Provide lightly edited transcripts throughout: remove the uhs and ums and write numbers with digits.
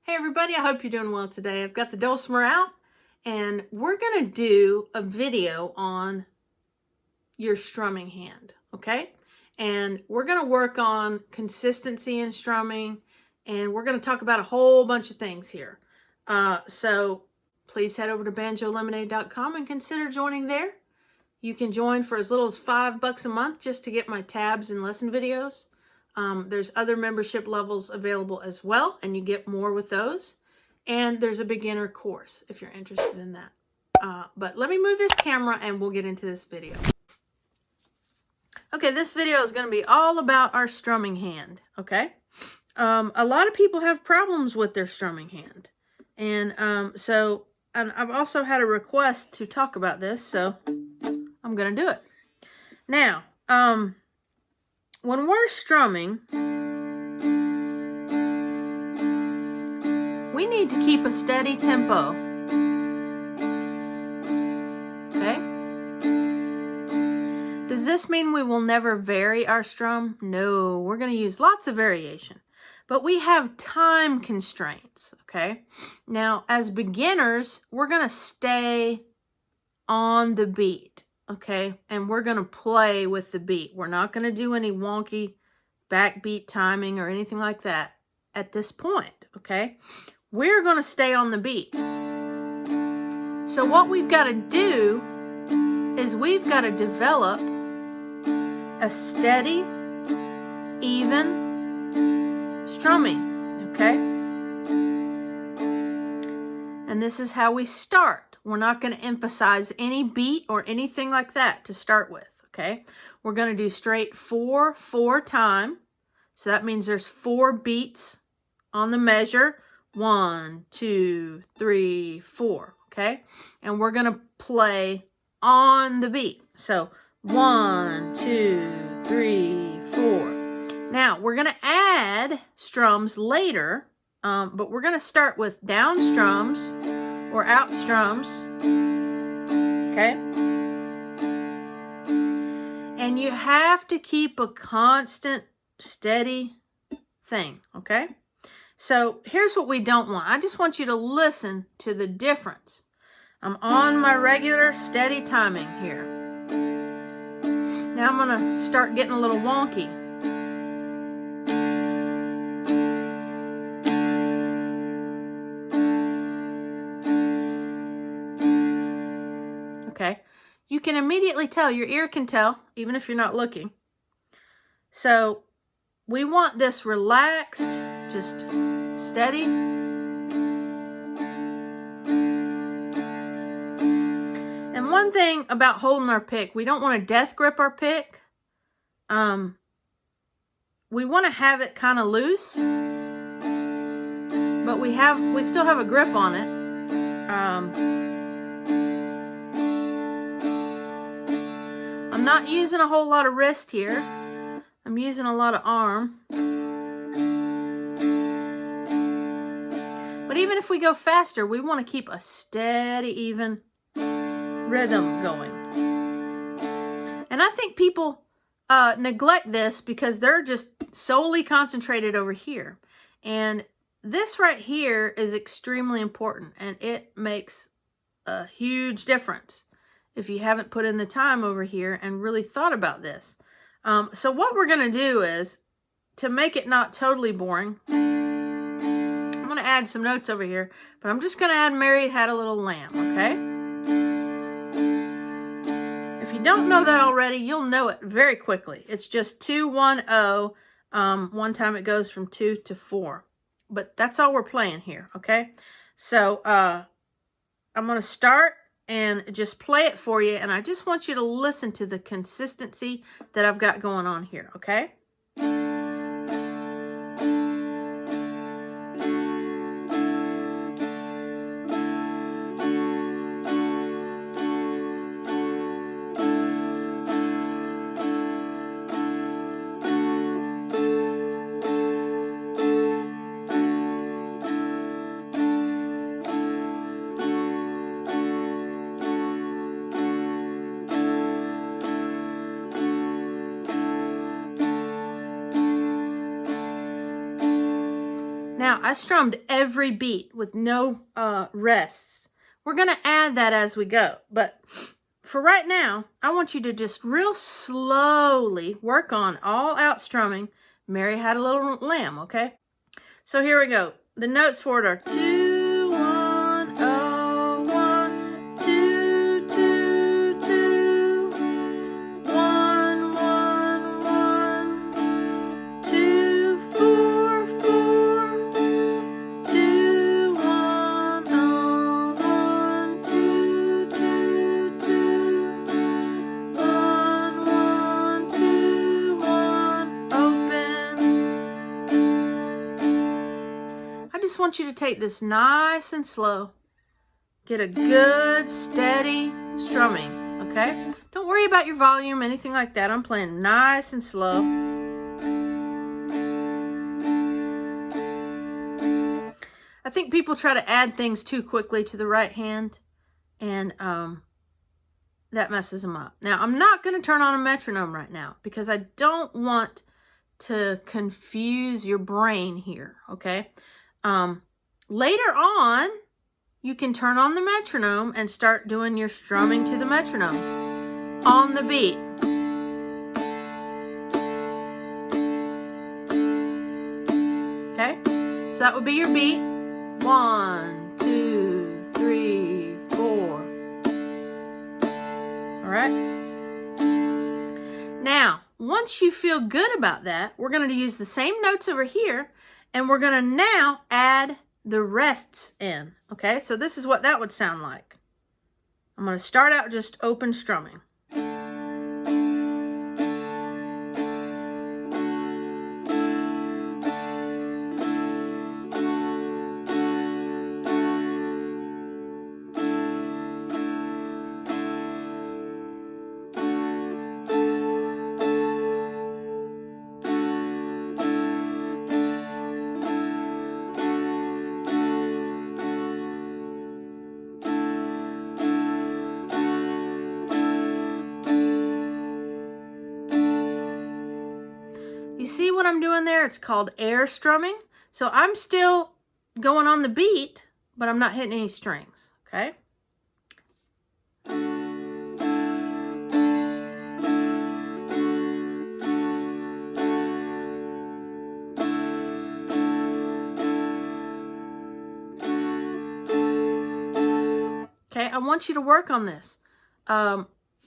Hey everybody, I hope you're doing well today. I've got the Dulcimer out and we're going to do a video on your strumming hand, okay? And we're going to work on consistency in strumming, and we're going to talk about a whole bunch of things here. So please head over to banjolemonade.com and consider joining there. You can join for as little as $5 a month just to get my tabs and lesson videos. There's other membership levels available as well, and you get more with those. And there's a beginner course if you're interested in that. But let me move this camera and we'll get into this video. Okay, this video is going to be all about our strumming hand, okay? A lot of people have problems with their strumming hand. And I've also had a request to talk about this, so I'm going to do it. Now, when we're strumming, we need to keep a steady tempo. Okay? Does this mean we will never vary our strum? No, we're going to use lots of variation. But we have time constraints, okay? Now, as beginners, we're going to stay on the beat. Okay, and we're going to play with the beat. We're not going to do any wonky backbeat timing or anything like that at this point, okay? We're going to stay on the beat. So what we've got to do is we've got to develop a steady, even strumming, okay? And this is how we start. We're not going to emphasize any beat or anything like that to start with, okay? We're going to do straight 4/4 time. So that means there's 4 beats on the measure. 1, 2, 3, 4, okay? And we're going to play on the beat. So 1, 2, 3, 4. Now, we're going to add strums later, but we're going to start with down strums or out strums, okay? And you have to keep a constant, steady thing, okay? So here's what we don't want. I just want you to listen to the difference. I'm on my regular steady timing here. Now I'm going to start getting a little wonky. Okay, you can immediately tell, your ear can tell, even if you're not looking. So we want this relaxed, just steady. And one thing about holding our pick, we don't want to death grip our pick. We want to have it kind of loose, but we still have a grip on it. I'm not using a whole lot of wrist here. I'm using a lot of arm. But even if we go faster, we want to keep a steady, even rhythm going. And I think people neglect this because they're just solely concentrated over here. And this right here is extremely important, and it makes a huge difference if you haven't put in the time over here and really thought about this. So what we're going to do is, to make it not totally boring, I'm going to add some notes over here, but I'm just going to add Mary Had a Little Lamb, okay? If you don't know that already, you'll know it very quickly. It's just 2-1-0. One time it goes from 2 to 4. But that's all we're playing here, okay? So I'm going to start and just play it for you, and I just want you to listen to the consistency that I've got going on here, okay? Now, I strummed every beat with no rests. We're going to add that as we go. But for right now, I want you to just real slowly work on all out strumming. Mary Had a Little Lamb, okay? So here we go. The notes for it are 2, 1, 0, 1, 2, 2, 2, 1, 1, 1, 2, 4, 4, 2, 1, 0, 1, 2, 2, 2, 1, 1, 2, 1, open. I just want you to take this nice and slow. Get a good, steady strumming, okay? Don't worry about your volume, anything like that. I'm playing nice and slow. I think people try to add things too quickly to the right hand, and that messes them up. Now, I'm not going to turn on a metronome right now because I don't want to confuse your brain here, okay? Later on, you can turn on the metronome and start doing your strumming to the metronome on the beat. Okay, so that would be your beat. 1, 2, 3, 4. All right. Now, once you feel good about that, we're going to use the same notes over here, and we're going to now add the rests in. Okay, so this is what that would sound like. I'm going to start out just open strumming. You see what I'm doing there? It's called air strumming. So I'm still going on the beat, but I'm not hitting any strings, okay? Okay, I want you to work on this.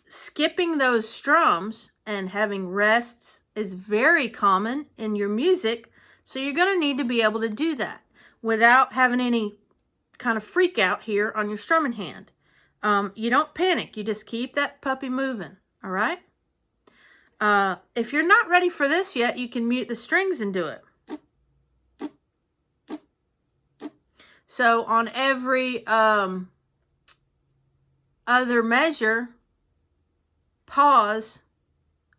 Skipping those strums and having rests is very common in your music, so you're going to need to be able to do that without having any kind of freak out here on your strumming hand. You don't panic, you just keep that puppy moving, all right? If you're not ready for this yet, you can mute the strings and do it. So on every other measure, pause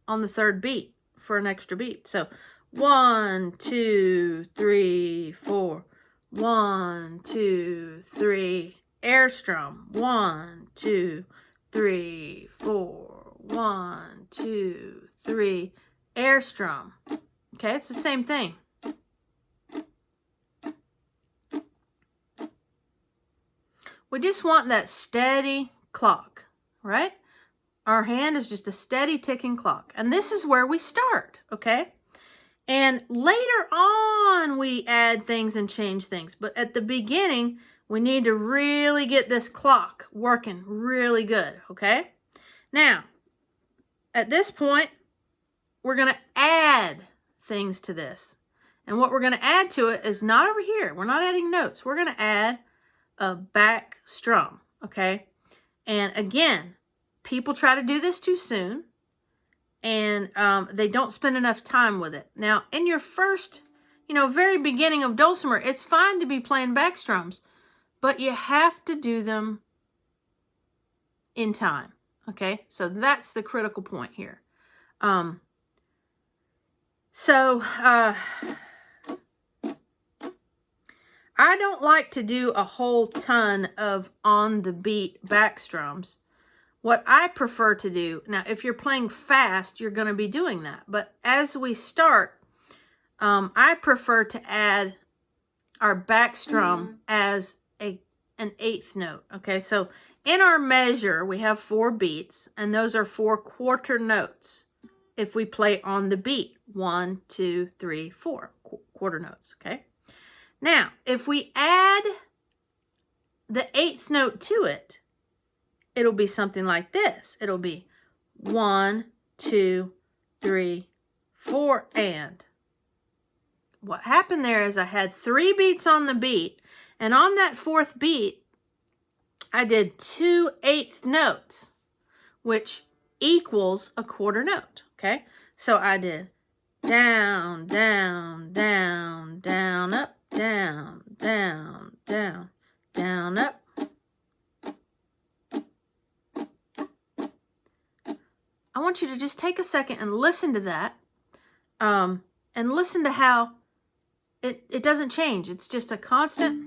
on the third beat for an extra beat. So 1, 2, 3, 4. 1, 2, 3. Air strum. 1, 2, 3, 4. 1, 2, 3. Air strum. Okay, it's the same thing. We just want that steady clock, right? Our hand is just a steady ticking clock. And this is where we start, okay? And later on, we add things and change things. But at the beginning, we need to really get this clock working really good, okay? Now, at this point, we're going to add things to this. And what we're going to add to it is not over here. We're not adding notes. We're going to add a back strum, okay? And again, people try to do this too soon, and they don't spend enough time with it. Now, in your first, very beginning of Dulcimer, it's fine to be playing back strums, but you have to do them in time, okay? So that's the critical point here. I don't like to do a whole ton of on-the-beat back strums. What I prefer to do, now if you're playing fast, you're going to be doing that. But as we start, I prefer to add our back strum as an eighth note. Okay, so in our measure, we have 4 beats, and those are 4 quarter notes if we play on the beat. 1, 2, 3, 4 quarter notes, okay? Now, if we add the eighth note to it, it'll be something like this. It'll be 1, 2, 3, 4, and. What happened there is I had 3 beats on the beat, and on that 4th beat, I did 2 eighth notes, which equals a quarter note, okay? So I did down, down, down, down, up, down, down, down, down, up. I want you to just take a second and listen to that, and listen to how it doesn't change. It's just a constant.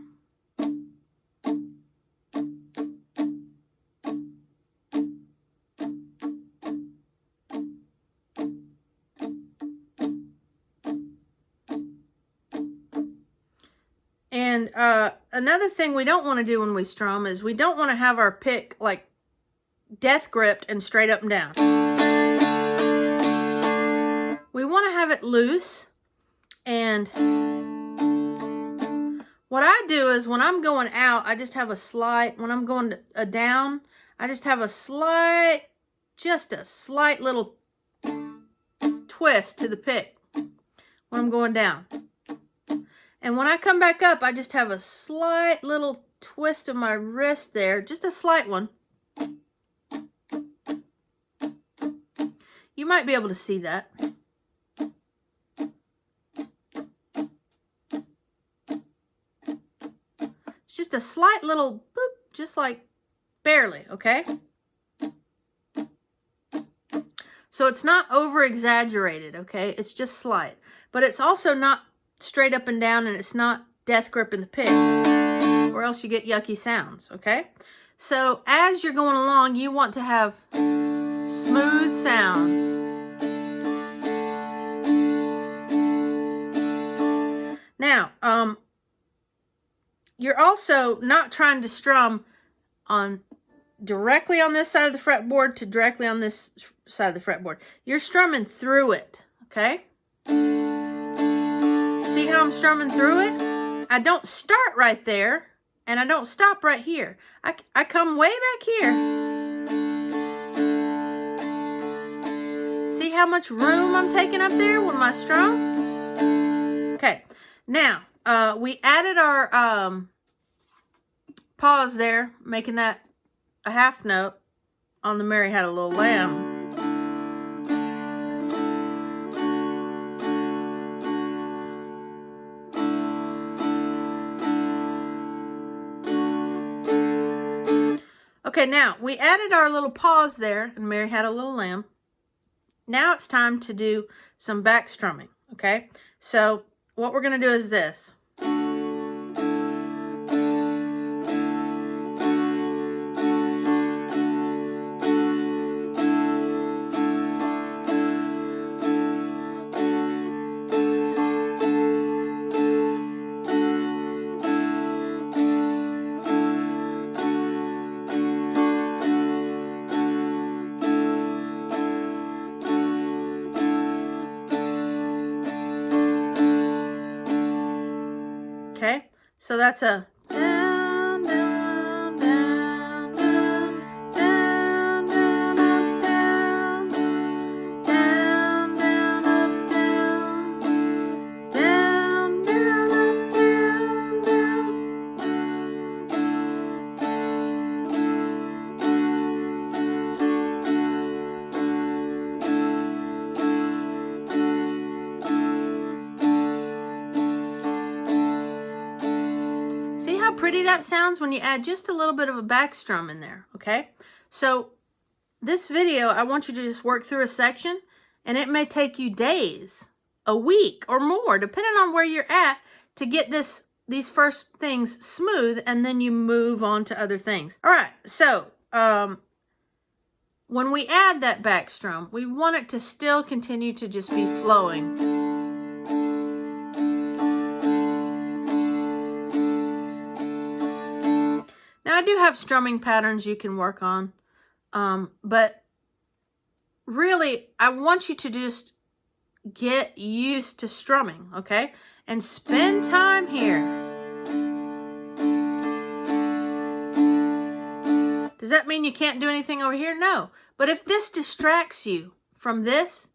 And another thing we don't want to do when we strum is we don't want to have our pick like death gripped and straight up and down. We want to have it loose, and what I do is when I'm going out, I just have a slight, when I'm going down, I just have a slight, just a slight little twist to the pick when I'm going down. And when I come back up, I just have a slight little twist of my wrist there, just a slight one. You might be able to see that. It's just a slight little boop, just like barely, okay? So it's not over exaggerated, okay? It's just slight. But it's also not straight up and down, and it's not death grip in the pick, or else you get yucky sounds, okay? So as you're going along, you want to have smooth sounds. Now, you're also not trying to strum on directly on this side of the fretboard to directly on this side of the fretboard. You're strumming through it, okay? See how I'm strumming through it? I don't start right there, and I don't stop right here. I come way back here. See how much room I'm taking up there with my strum? Okay, now, we added our pause there, making that a half note on the Mary Had a Little Lamb. Okay, now we added our little pause there, and Mary Had a Little Lamb. Now it's time to do some back strumming, okay? So what we're going to do is this. Okay, so that's a down, down, down, down, down, down, up, down, down, down, up, down, down, down, up, down, down. See how pretty that sounds when you add just a little bit of a back strum in there, okay? So this video, I want you to just work through a section, and it may take you days, a week, or more, depending on where you're at, to get these first things smooth, and then you move on to other things. All right, so when we add that back strum, we want it to still continue to just be flowing. do have strumming patterns you can work on, but really, I want you to just get used to strumming, okay? And spend time here. Does that mean you can't do anything over here? No. But if this distracts you from this,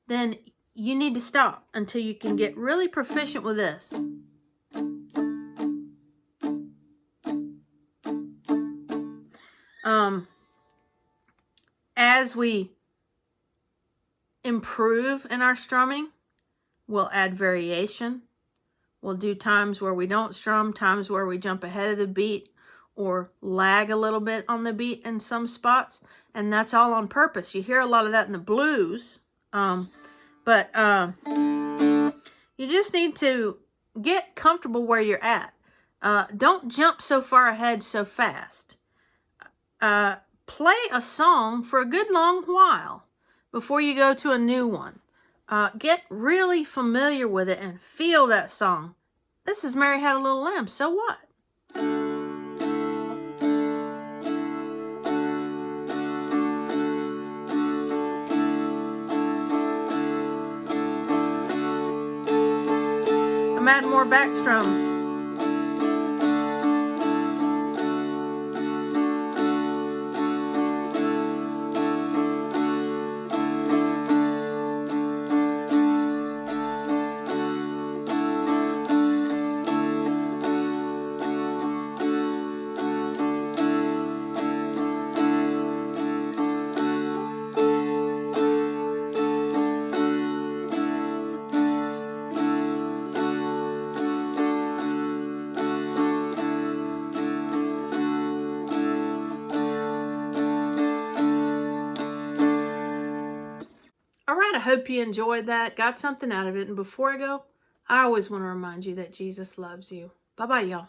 then you need to stop until you can get really proficient with this. As we improve in our strumming, we'll add variation. We'll do times where we don't strum, times where we jump ahead of the beat or lag a little bit on the beat in some spots. And that's all on purpose. You hear a lot of that in the blues. But you just need to get comfortable where you're at. Don't jump so far ahead so fast. Play a song for a good long while before you go to a new one. Get really familiar with it and feel that song. This is Mary Had a Little Lamb, so what? I'm adding more back strums. All right, I hope you enjoyed that, got something out of it. And before I go, I always want to remind you that Jesus loves you. Bye-bye, y'all.